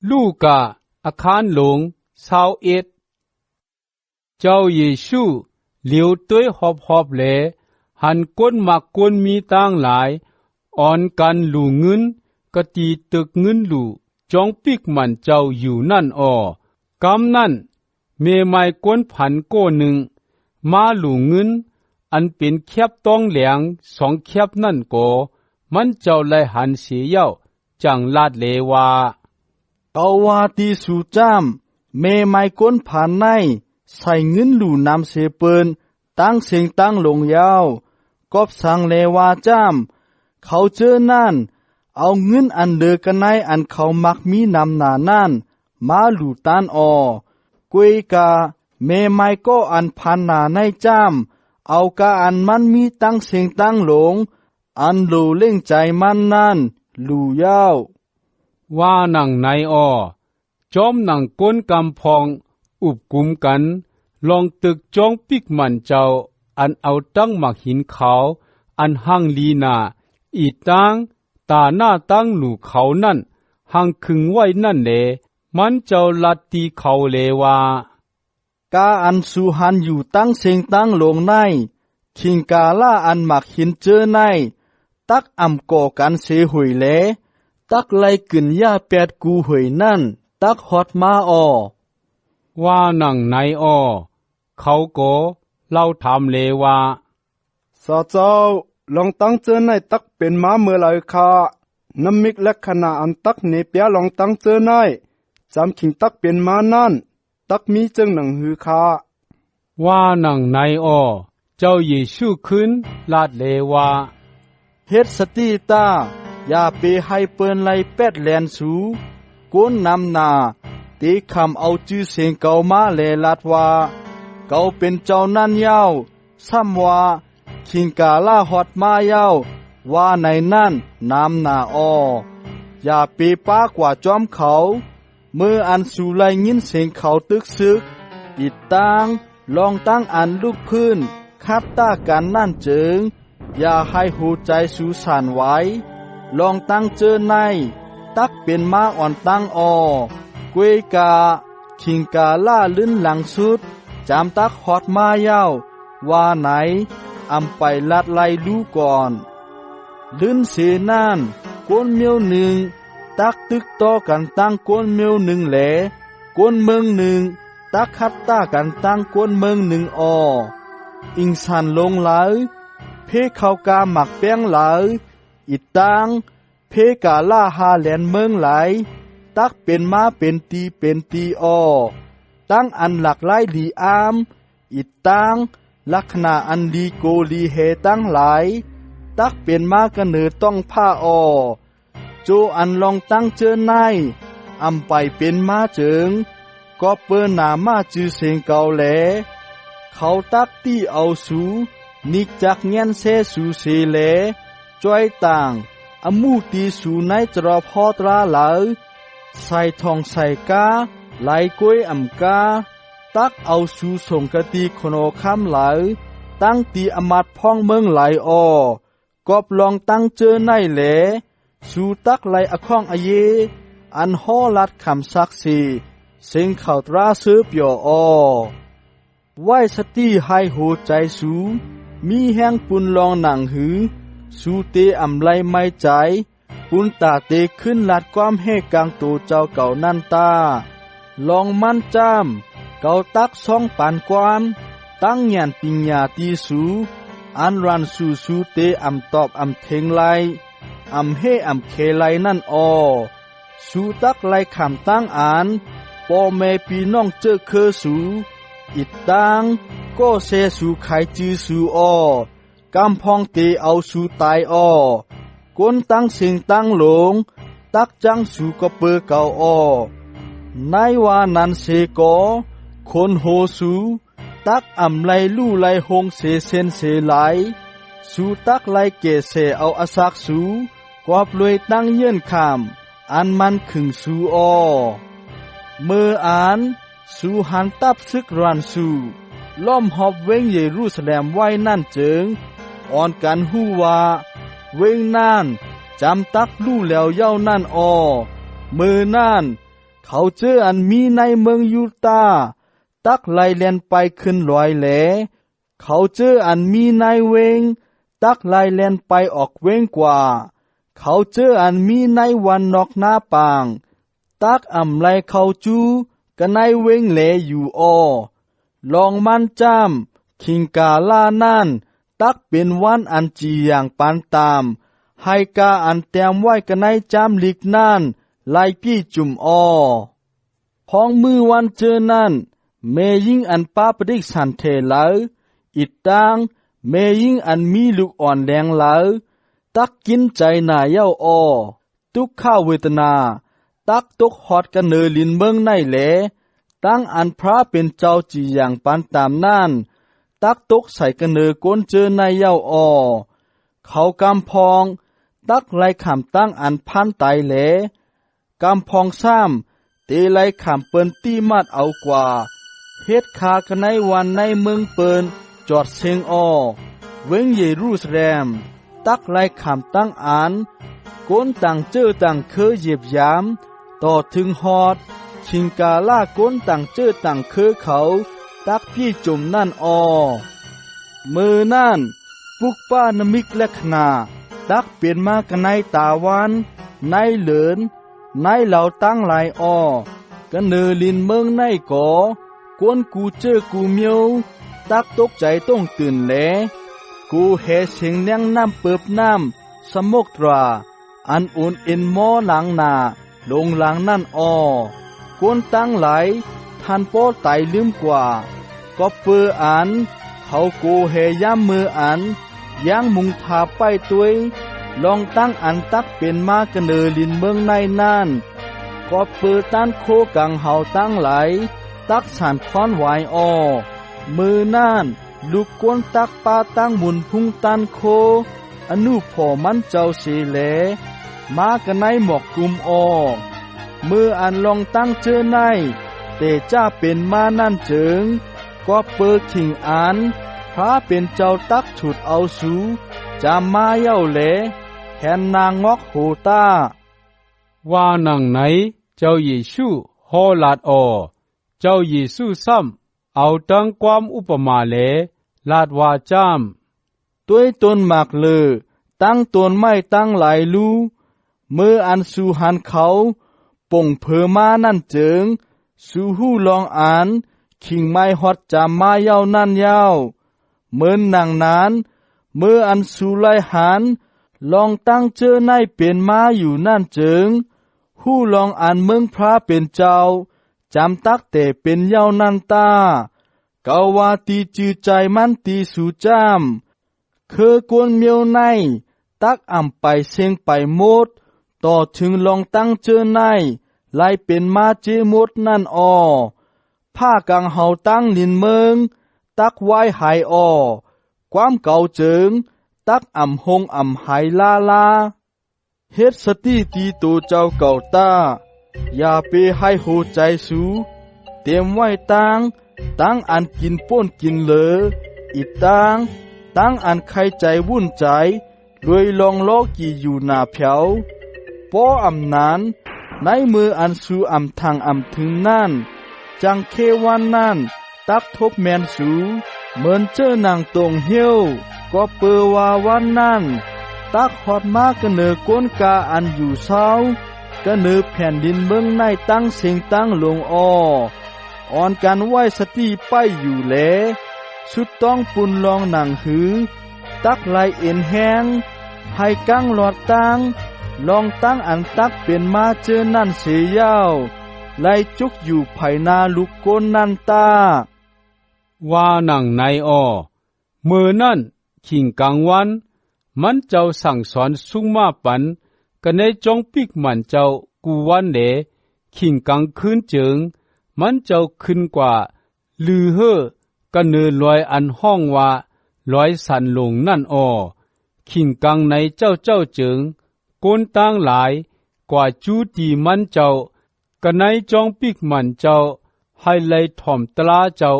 ลูกะอาคารหลง21เจ้าเยซูเหลียวต้วยหอบๆแลหันก้นมักก้นมีต่างหลายอ่อนกันหลู่เงินกะตีตึกเงินหลู่จองปิกมันเจ้าอยู่นั่นกำนั่นเมไม้ก้นผันโก้หนึ่งมาหลู่เงินอันเป็นแคบต้องแหลง2แคบนั่นก็มันเจ้าไลหันเสียเย้าจังลาดเลวาเกาวาตีสูจ้ามเมไม้ก้นผ่านในใส่เงินหลู่นำเสเปินตั้งเสียงตั้งลงยาวกอบสังเลวาจ้ามเขาเจอนั่นเอาเงินอันเดอกันในอันเขามักมีนำหนานั่นมาหลู่ตานกวยกาเมไม้ก็อันพันหนาในจ้ามเอากาอันมันมีตั้งเสียงตั้งหลงอันหลู่เล่งใจมันนั่นหลู่ยาวว่าหนังในจอมหนังก้นกำพองอุบกุมกันลองตึกจ้องปิกมันเจ้าอันเอาตั้งหมักหินขาวอันหังลีนาอีตังตาหน้าตั้งหลู่เขานั่นหังคึงไว้นั่นแหละมันเจ้าลัดตีเขาเลวากาอันสุหันอยู่ตั้งเสียงตั้งลงในคิงกาล่าอันหมักหินเจอในตักอำก่อกันเสหุยแลตักไลกึ่นย่าแปดกูหวยนั่นตักฮอดมาว่าหนังในเขาก็เล่าถามเลว่าสาเจ้าลองตั้งเจอในตักเป็นม้าเมื่อไรคะน้ำมิกและขณะอันตักเนเปียลองตั้งเจอในจำขิงตักเป็นม้านั่นตักมีจึงหนังหือคาว่าหนังในเจ้าเยซูขึ้นลาดเลว่าเฮ็ดสติตาอย่าไปให้เปิ้นไลแปดแลนสูก้นนำนาตีคำเอาจื้อเสียงเก่ามาแลลาดว่าเก่าเป็นเจ้านั่นยาวซ้ำว่าคิงกาล่าฮอดมายาวว่าในนั่นน้ำนาอย่าไปป้ากว่าจอมเขาเมื่ออันสู่ไลยินเสียงเขาตึกซึกปิดตั้งลองตั้งอันลูกพื้นคัดต้ากันนั่นเจิงอย่าให้หูใจสู่สานไว้ลองตั้งเจอในตักเป็นม้าอ่อนตั้งกวยกาคิงกาล่าลื่นหลังสุดจำตักฮอดมายาวว่าไหนอำไปลัดไลลู่ก่อนลื่นเสนั่นก้นเมียวหนึ่งตักตึกต่อกันตั้งก้นเมียวหนึ่งแหลก้นเมืองหนึ่งตักคัดต้ากันตั้งก้นเมืองหนึ่งอิงสันลงไหลเพเขากาหมักแป้งไหลอิตังเพกาล่าฮาแลนเมืองไหลตักเป็นม้าเป็นตีตั้งอันหลักไล่ลีอามอิตังลักษณะอันลีโกลีเฮตั้งหลายตักเป็นม้ากระเนือต้องผ้าโจอันลองตั้งเจอในอำไปเป็นม้าเจิงก็เปิ้นหนามาจือเสียงเก่าแหลเขาตักตี้เอาสูนิกจากเงียนเซสูเสแหลจ้อยต่างอมูตีสูในจรอพอตราเหลาใส่ทองใส่กาไหลกล้วยอำกาตักเอาสูส่งกะตีโคโนค้ำไหลตั้งตีอมัดพ่องเมืองไหลกอบลองตั้งเจอในแหลสูตักไหลอข้องอเยอันห่อลัดคำซักสีเสียงข่าวตราซื้อเปียวไหวสติให้โหใจสูมีแห้งปุนลองหนังหือสูเตอำไลไม่ใจปุนตาเตขึ้นลัดความเฮกลางตัวเจ้าเก่านั่นตาลองมันจ้ามเก่าตักซ่องปานความตั้งยันปิญญาตีสูอันรันสูเตอำตอบอำเทงไลอำเฮอำเคไลนั่นสูตักไลคำตั้งอ่านปอแม่ปีน้องเจอเคอสูอิดตังก็เซสูไขจือสูกำพองเตเอาสูตายก้นตั้งเสียงตั้งหลงตักจังสูก็เปอเก่าในว่านันเสกคนโหสูตักอำไลลู่ไลหงเสเซนเสไหลสูตักไลเกเสเอาอสักสูกอบเลยตั้งเยื่นขามอันมันขึงสูเมื่ออ่านสูหันตับซึกรันสูล้อมหอบเวงเยรูซาเล็มไว้นั่นเจิงอ่อนกันหู้ว่าเวงนั่นจำตักลู่แล้วเย้านั่นมือนั่น เขาเจออันมีในเมืองยูตาตักไล่แลนไปขึ้นลอยแหลเขาเจออันมีในเวงตักไล่แลนไปออกเวงกว่าเขาเจออันมีในวันนอกหน้าปางตักอ่ำไล่เขาจูกันในเวงเหลอยู่ลองมันจำคิงกาลานั่นตักเป็นวันอันจีอย่างปานตามให้กาอันเตรียมไว้กันในจำลิกนั่นไล่พี่จุ่มพ้องมือวันเจอนั่นเมยิงอันป้าประดิษฐ์สันเทลาอิดตังเมยิงอันมีลูกอ่อนแรงลาตักกินใจหน่าเย้าทุกข้าเวทนาตักตกหอดกันเนลินเมืองในแหลตั้งอันพระเป็นเจ้าจีอย่างปานตามนั่นตักตกใส่กันเนก้นเจอในเย้าเขากำพองตักไล่ขามตั้งอันพันไตแหลกำพองซ้ำเตไล่ขามเปิ้นตีมัดเอากว่าเฮ็ดคากันในวันในเมืองเปิ้นจอดเซงเวงเยรูซาเล็มตักไล่ขามตั้งอันก้นต่างเจอต่างเคยเหยียบยามต่อถึงฮอดชิงกาล่าก้นต่างเจอต่างเคยเขาตักพี่จุ่มนั่นมือนั่นปุกป้านมิกและขนาตักเปลี่ยนมากันในตาวันในเหลินในเหล่าตั้งหลายกันเนลินเมืองในก่อกวนกูเจอกูเมียวตักตกใจต้องตื่นแหลกูเฮเสียงเลี้ยงน้ำเปิบน้ำสมกตราอันอุ่นเอ็นหม้อหลังนาลงหลังนั่นกวนตั้งหลายท่านป้อไตลืมกว่าก็เปืออันเขากูเฮย่ำมืออันย่างมุงทาไปตัวยลองตั้งอันตักเป็นมากันเนลินเมืองในนั่นก็เปือต้านโคกังเฮาตั้งหลายตักสานค้อนไหวมือนั่นลูกกวนตักปาตั้งหมุนพุงตันโคอนุพอมันเจ้าเสแลมากันในหมอกกลุ่มมืออันลองตั้งเจอในเตจ้าเป็นมานั่นเจิงก็เปิดขิงอันพระเป็นเจ้าตักฉุดเอาสูจามาเย้าแหลแทนนางงอกโหตาว่านังไหนเจ้าเยซูฮอลาดเจ้าเยซูซ้ำเอาตั้งความอุปมาแลลาดว่าจำด้วยต้นหมากเลอตั้งต้นไม้ตั้งหลายลูเมื่ออันสู่หันเขาป่งเพอมานั่นเจิงสู่หู้ลองอ่านขิงไม้ฮอดจามมาเย้านั่นเย้าเหมือนนางนั้นเมื่ออันสู่ไลหันลองตั้งเจอในเป็นมาอยู่นั่นเจิงหู้ลองอ่านเมืองพระเป็นเจ้าจำตักแต่เป็นเย้านั่นตากาวาตีจือใจมันตีสู่จำคือกวนเมียวในตักอ่ำไปเสียงไปหมดต่อถึงลองตั้งเจอในไล่เป็นมาเจมดนั่นผ้ากังเฮาตั้งลินเมืองตักไว้หายความเก่าเจิงตักอ่ำหงอ่ำหายลาเฮ็ดสติตีตัวเจ้าเก่าตาอย่าไปให้โหใจสูเตรียมไว้ตั้งอันกินป้นกินเหลออีกตั้งอันใครใจวุ่นใจรวยลองล้อกี่อยู่หน้าเผาป้ออำนานในมืออันสูอำทางอำถึงนั่นจังเควันนั่นตักทบแมนสูเหมือนเจอนางตรงเหี้ยวก็เปือว่าวันนั่นตักหอดมากกันเนอก้นกาอันอยู่เศร้าก็เนอแผ่นดินเมืองในตั้งเสียงตั้งลงอ่อนกันไหวสติไปอยู่แลสุดต้องปุ่นลองหนังหือตักไหลเอ็นแห้งให้กั้งหลอดตั้งลองตั้งอันตักเป็นมาเจอนั่นเสียยาวไล่จุกอยู่ไผนาลูกก้นนั่นตาว่านังไหนมือนั่นขิงกลางวันมันเจ้าสั่งสอนสุงมาปันกันในจงปิกมันเจ้ากูวันเดขิงกลางคืนเจิงมันเจ้าขึ้นกว่าลือเฮอกันเนือลอยอันห้องว่าลอยสันลงนั่นขิงกลางในเจ้าเจิงก้นตั้งหลายกว่าจูตีมันเจ้ากันในจงปิกมันเจ้าให้ไล่ถ่อมตลาเจ้า